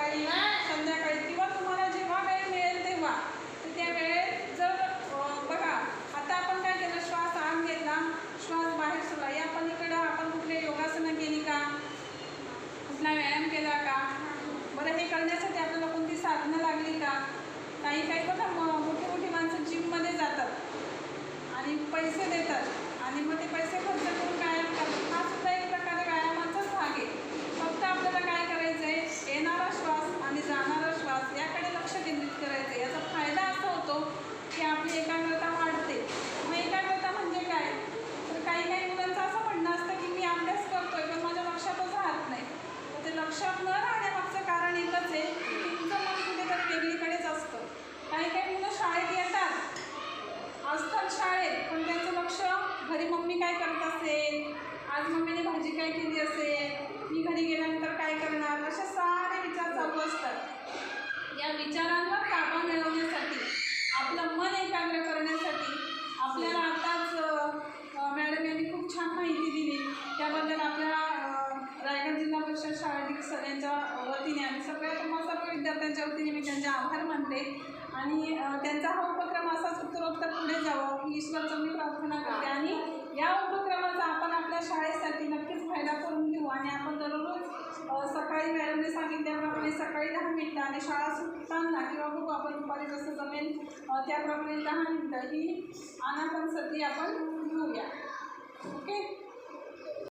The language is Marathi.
सकाळी संध्याकाळी किंवा तुम्हाला जेव्हा वेळ मिळेल तेव्हा, तर त्या वेळेत जर बघा आता आपण काय केलं, श्वास आत घेतला, श्वास बाहेर सोडला, या पलीकडं आपण कुठले योगासनं केली का, कुठला व्यायाम केला का? बरं, हे करण्यासाठी आपल्याला कोणती साधनं लागली का? काही काही बघा मोठी मोठी माणसं जिममध्ये जातात आणि पैसे देतात आणि मग ते पैसे खर्च करून व्यायाम करतात. हा सुद्धा एक प्रकारे व्यायामाचाच भाग आहे. फक्त आपल्याला काय करायचं आहे, येणारा श्वास आणि जाणारा श्वास याकडे लक्ष केंद्रित करायचं आहे. याचा फायदा असा होतो की आपली एकाग्रता वाढते. मग एकाग्रता म्हणजे काय, तर काही काही मुलांचं असं म्हणणं असतं की मी अभ्यास करतोय पण माझ्या लक्षातच राहत नाही. तर ते लक्षात न राहण्यामागचं कारण एकच आहे की तुमचं मन कुठेतरी वेगळीकडेच असतं. काही काही मुलं शाळेत येतात, असतात शाळेत, पण त्यांचं लक्ष घरी मम्मी काय करत असेल, आज मम्मीने भाजी काय केली असेल, मी घरी गेल्यानंतर काय करणार, असे सारे विचार चालू असतात. या विचारांवर ताबा मिळवण्यासाठी, आपलं मन एकाग्र करण्यासाठी आपल्याला आताच मॅडम यांनी खूप छान माहिती दिली. त्याबद्दल आपल्या रायगड जिल्हा परिषद शाळेतील सगळ्यांच्या वतीने आणि सर्व विद्यार्थ्यांच्या वतीने मी त्यांचे आभार मानते. आणि त्यांचा हा उपक्रम असाच उत्तरोत्तर पुढे जावं ही ईश्वरचं मी प्रार्थना करते. आणि या उपक्रमाचा आपण आपल्या शाळेसाठी नक्कीच फायदा करून घेऊ. आणि आपण दररोज सकाळी मॅडमने सांगितल्याप्रमाणे सकाळी 10 मिनिटं आणि शाळा सुटताना किंवा बघू आपण दुपारी जसं जमेल त्याप्रमाणे 10 मिनिटं ही आनापानसती आपण घेऊया. ओके.